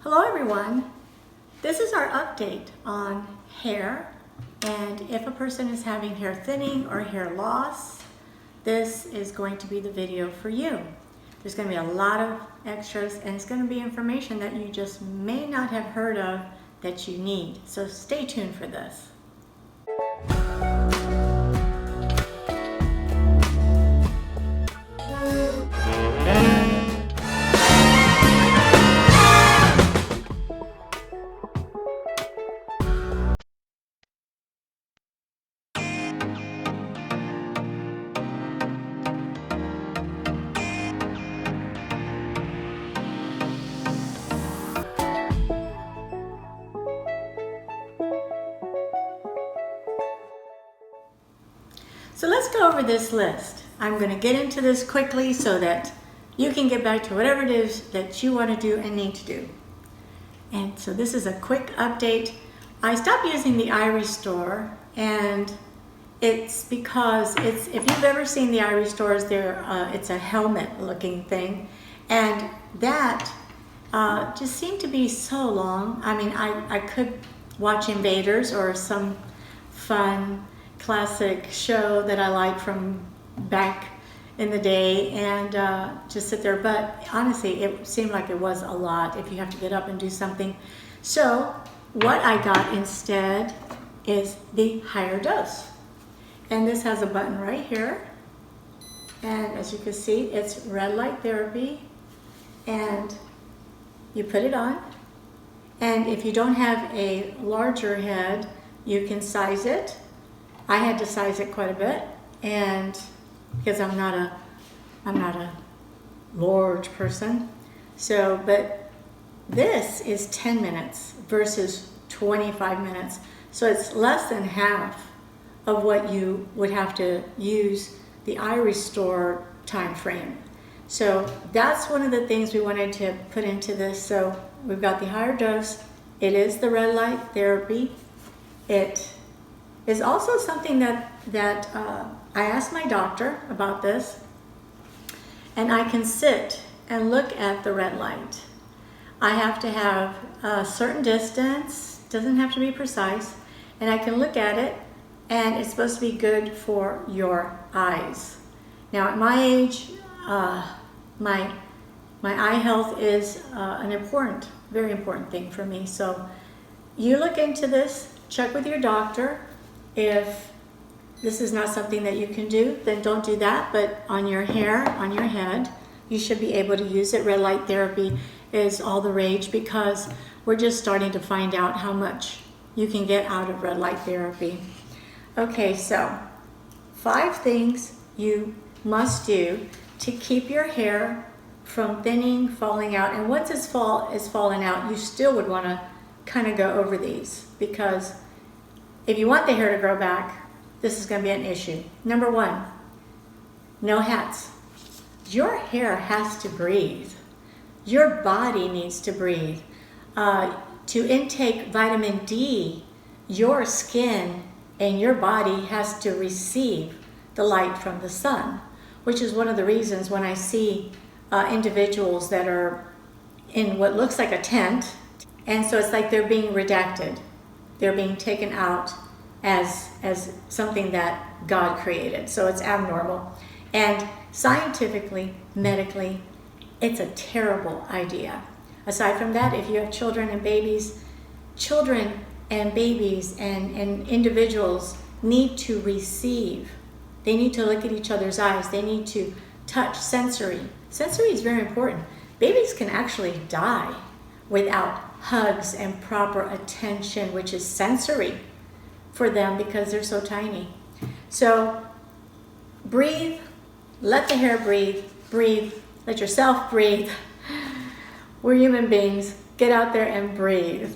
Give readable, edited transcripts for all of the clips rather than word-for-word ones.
Hello everyone, this is our update on hair, and if a person is having hair thinning or hair loss, this is going to be the video for you. There's going to be a lot of extras and it's going to be information that you just may not have heard of that you need, so stay tuned for this. So let's go over this list. I'm going to get into this quickly so that you can get back to whatever it is that you want to do and need to do. And so this is a quick update. I stopped using the eye restore, and it's because if you've ever seen the eye restores, it's a helmet looking thing, and that just seemed to be so long. I mean, I could watch Invaders or some fun classic show that I like from back in the day and just sit there, but honestly it seemed like it was a lot if you have to get up and do something. So what I got instead is the higher dose, and this has a button right here, and as you can see it's red light therapy, and you put it on, and if you don't have a larger head you can size it. I had to size it quite a bit, and because I'm not a large person. So, but this is 10 minutes versus 25 minutes. So it's less than half of what you would have to use the eye restore time frame. So that's one of the things we wanted to put into this. So we've got the higher dose. It is the red light therapy. It is also something that I asked my doctor about this, and I can sit and look at the red light. I have to have a certain distance, doesn't have to be precise, and I can look at it, and it's supposed to be good for your eyes. Now at my age, my eye health is an important, very important thing for me. So you look into this, check with your doctor. If this is not something that you can do, then don't do that. But on your hair, on your head, you should be able to use it. Red light therapy is all the rage because we're just starting to find out how much you can get out of red light therapy. Okay, so 5 things you must do to keep your hair from thinning, falling out. And once it's fallen out, you still would want to kind of go over these, because if you want the hair to grow back, this is going to be an issue. Number 1, no hats. Your hair has to breathe. Your body needs to breathe. To intake vitamin D, your skin and your body has to receive the light from the sun, which is one of the reasons when I see individuals that are in what looks like a tent, and so it's like they're being redacted. They're being taken out as something that God created. So it's abnormal. And scientifically, medically, it's a terrible idea. Aside from that, if you have children and babies and individuals need to receive. They need to look at each other's eyes. They need to touch. Sensory. Sensory is very important. Babies can actually die without hugs and proper attention, which is sensory for them because they're so tiny. So breathe, let the hair breathe, let yourself breathe. We're human beings. Get out there and breathe.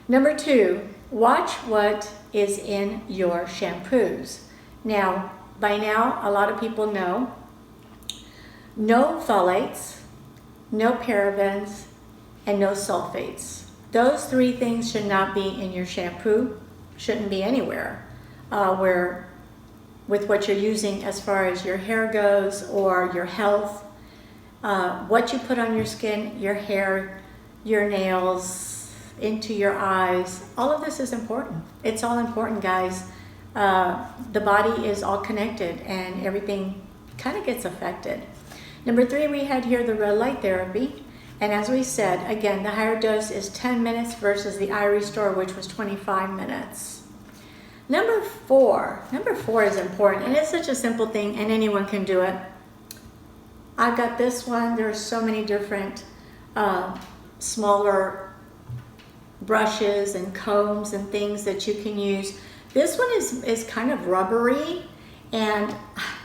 Number 2, watch what is in your shampoos. Now, by now, a lot of people know no phthalates, no parabens, and no sulfates. Those 3 things should not be in your shampoo, shouldn't be anywhere with what you're using as far as your hair goes or your health. What you put on your skin, your hair, your nails, into your eyes. All of this is important. It's all important, guys. The body is all connected and everything kind of gets affected. Number 3, we had here the red light therapy. And as we said, again, the higher dose is 10 minutes versus the eye restore, which was 25 minutes. Number 4 is important, and it's such a simple thing and anyone can do it. I've got this one. There's so many different smaller brushes and combs and things that you can use. This one is kind of rubbery, and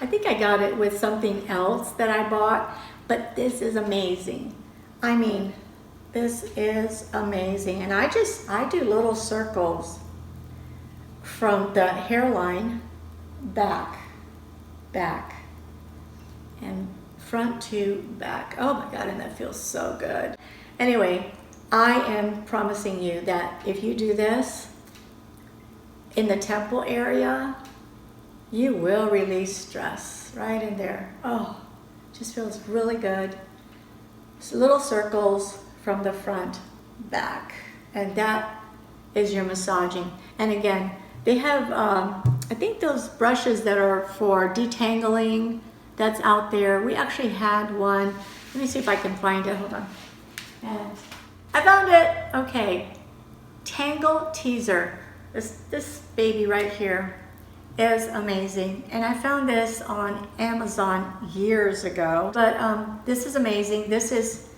I think I got it with something else that I bought, but this is amazing. I mean, this is amazing. And I do little circles from the hairline back, and front to back. Oh my God, and that feels so good. Anyway, I am promising you that if you do this in the temple area, you will release stress right in there. Oh, just feels really good. So little circles from the front back, and that is your massaging. And again, they have I think those brushes that are for detangling, that's out there. We actually had one. Let me see if I can find it. Hold on. And I found it. Okay, Tangle Teaser. This baby right here is amazing, and I found this on Amazon years ago, but this is amazing. This is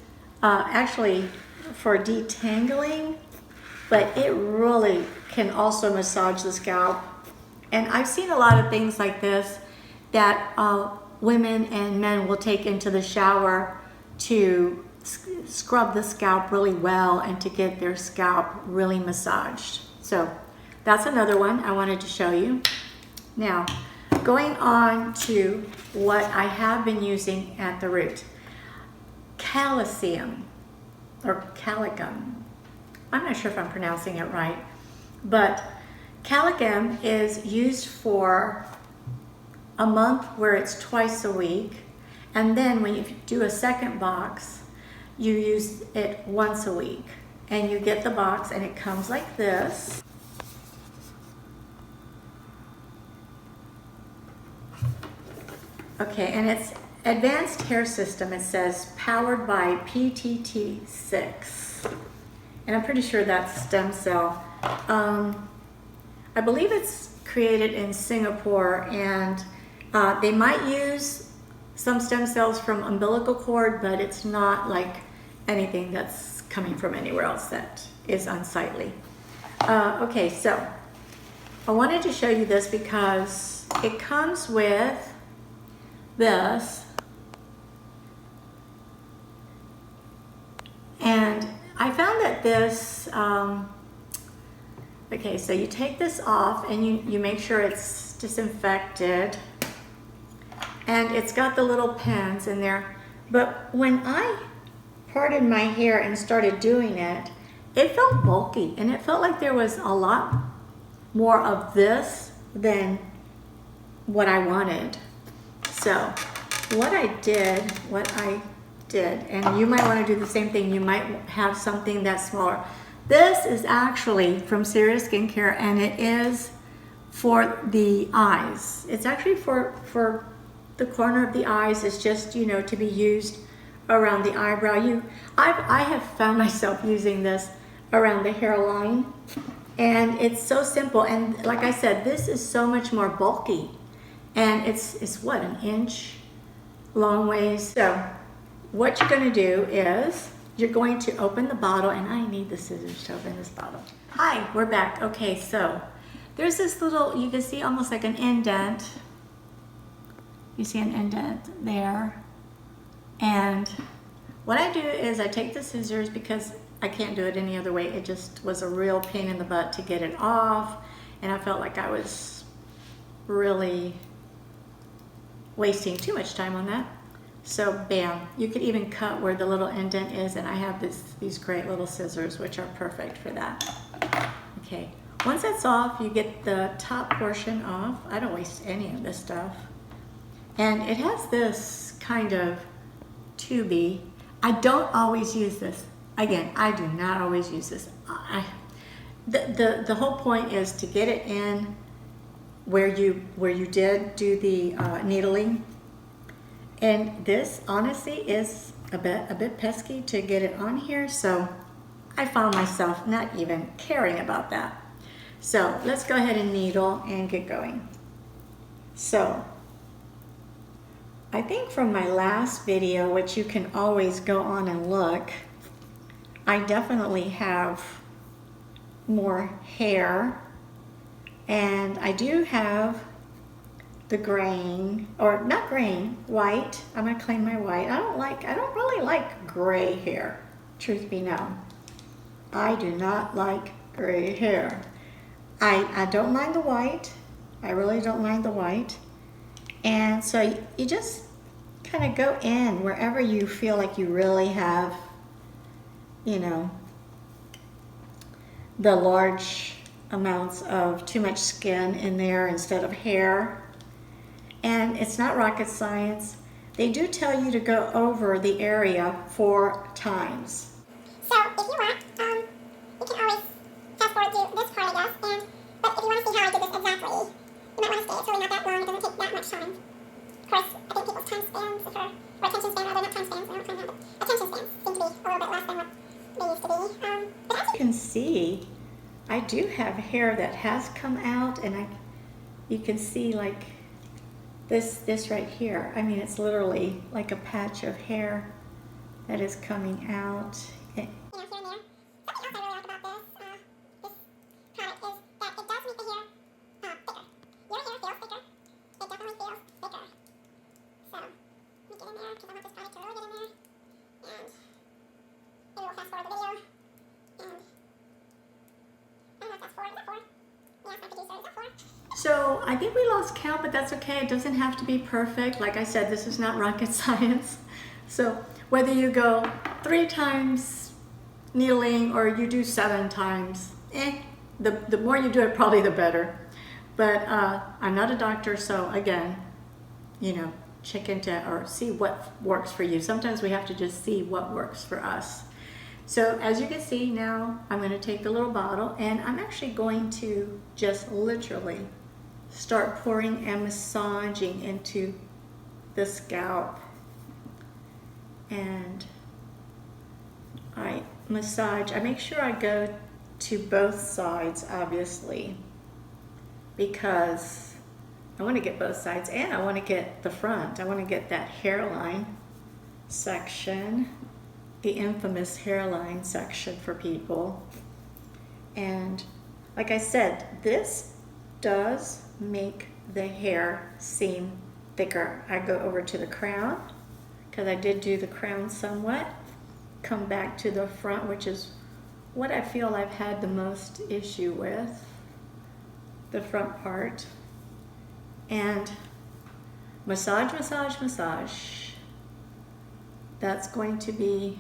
actually for detangling, but it really can also massage the scalp. And I've seen a lot of things like this that women and men will take into the shower to scrub the scalp really well and to get their scalp really massaged. So that's another one I wanted to show you. Now, going on to what I have been using at the root. Calcium, or calicum. I'm not sure if I'm pronouncing it right, but calicum is used for a month where it's twice a week, and then when you do a second box, you use it once a week. And you get the box and it comes like this. Okay, and it's Advanced Hair System. It says powered by PTT6. And I'm pretty sure that's stem cell. I believe it's created in Singapore, and they might use some stem cells from umbilical cord, but it's not like anything that's coming from anywhere else that is unsightly. Okay, so I wanted to show you this because it comes with this, and I found that this okay, so you take this off and you make sure it's disinfected, and it's got the little pins in there, but when I parted my hair and started doing it, it felt bulky, and it felt like there was a lot more of this than what I wanted. So what I did, and you might want to do the same thing. You might have something that's smaller. This is actually from Serious Skincare, and it is for the eyes. It's actually for the corner of the eyes. It's just, you know, to be used around the eyebrow. I have found myself using this around the hairline, and it's so simple. And like I said, this is so much more bulky. And it's what, an inch long ways. So what you're going to do is you're going to open the bottle, and I need the scissors to open this bottle. Hi, we're back. Okay, so there's this little, you can see almost like an indent. You see an indent there. And what I do is I take the scissors, because I can't do it any other way. It just was a real pain in the butt to get it off, and I felt like I was really wasting too much time on that. So bam, you could even cut where the little indent is, and I have these great little scissors which are perfect for that. Okay, once that's off, you get the top portion off. I don't waste any of this stuff. And it has this kind of tubey. I don't always use this. Again, I do not always use this. The whole point is to get it in where you did do the needling. And this honestly is a bit pesky to get it on here, so I found myself not even caring about that. So let's go ahead and needle and get going. So I think from my last video, which you can always go on and look, I definitely have more hair, and I do have the grain, or not grain, white. I'm gonna claim my white. I don't really like gray hair, truth be known. I do not like gray hair. I don't mind the white. I really don't mind the white. And so you just kind of go in wherever you feel like you really have, you know, the large amounts of too much skin in there instead of hair. And it's not rocket science. They do tell you to go over the area 4 times. So if you want, you can always fast forward to this part, I guess. But if you want to see how I did this exactly, you might want to stay. It's really not that long. It doesn't take that much time. Of course, I think people's time spans, or attention span, rather not time spans, I don't claim that, but attention spans seem to be a little bit less than what they used to be. But You can see I do have hair that has come out, and you can see like this right here. I mean, it's literally like a patch of hair that is coming out. here and there. Something else I really like about this product is that it does make the hair thicker. Your hair feels thicker. It definitely feels thicker. So, let me get in there because I want this product to really get in there. And it will fast forward the video. And I don't know if that's 4. Is that 4? Yeah, my producer, is that 4? So I think we lost count, but that's okay. It doesn't have to be perfect. Like I said, this is not rocket science. So whether you go 3 times needling or you do 7 times, the more you do it, probably the better. But I'm not a doctor, so again, you know, check into or see what works for you. Sometimes we have to just see what works for us. So as you can see now, I'm going to take the little bottle, and I'm actually going to just literally start pouring and massaging into the scalp. And I massage, I make sure I go to both sides, obviously, because I want to get both sides, and I want to get the front. I want to get that hairline section, the infamous hairline section for people. And like I said, this does make the hair seem thicker. I go over to the crown, because I did do the crown somewhat, come back to the front, which is what I feel I've had the most issue with, the front part, and massage, massage, massage. That's going to be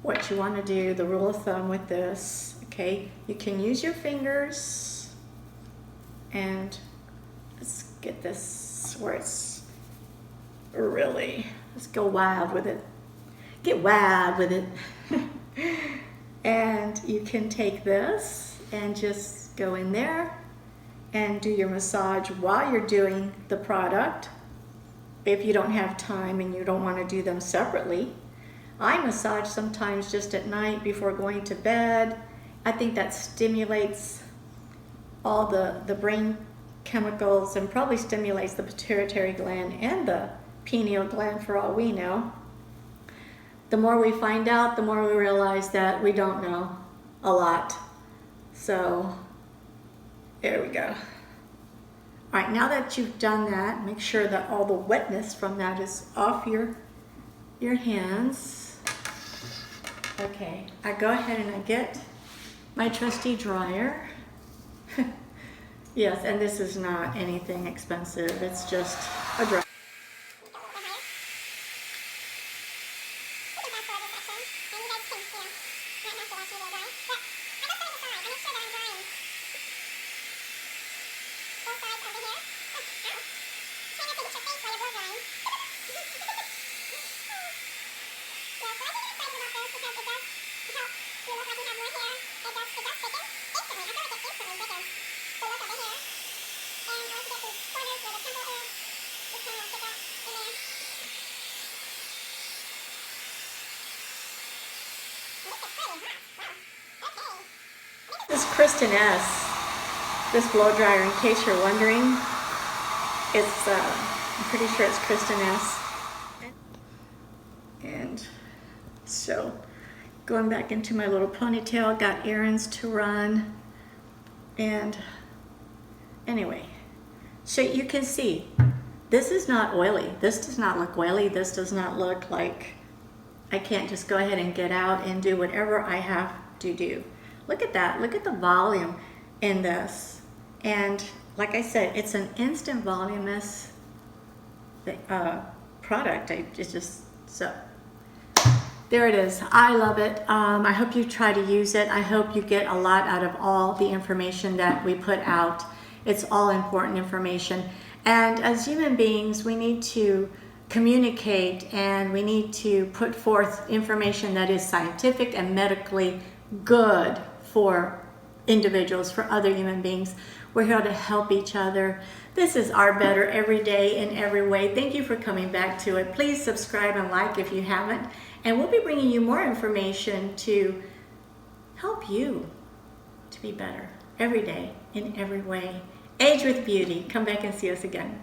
what you want to do, the rule of thumb with this. Okay, you can use your fingers, and let's get this where it's really, let's go wild with it. Get wild with it. And you can take this and just go in there and do your massage while you're doing the product. If you don't have time and you don't want to do them separately, I massage sometimes just at night before going to bed. I think that stimulates all the brain chemicals and probably stimulates the pituitary gland and the pineal gland, for all we know. The more we find out, the more we realize that we don't know a lot. So there we go. All right, now that you've done that, make sure that all the wetness from that is off your hands. Okay, I go ahead and I get my trusty dryer. Yes, and this is not anything expensive. It's just a dryer. because it does help you look like you have more hair. It does thicken instantly. I feel like it instantly thickens the look of the hair. And I like to get these corners where the temple is. Just kind of get that in there. This is pretty hot. Wow. Okay. This is Kristen S. This blow dryer, in case you're wondering, it's I'm pretty sure it's Kristen S. And so, going back into my little ponytail, got errands to run, and anyway, so you can see, this is not oily. This does not look oily. This does not look like I can't just go ahead and get out and do whatever I have to do. Look at that. Look at the volume in this. And like I said, it's an instant voluminous product. It's just so. There it is. I love it. I hope you try to use it. I hope you get a lot out of all the information that we put out. It's all important information. And as human beings, we need to communicate and we need to put forth information that is scientific and medically good for individuals, for other human beings. We're here to help each other. This is our better every day in every way. Thank you for coming back to it. Please subscribe and like if you haven't. And we'll be bringing you more information to help you to be better every day in every way. Age with beauty. Come back and see us again.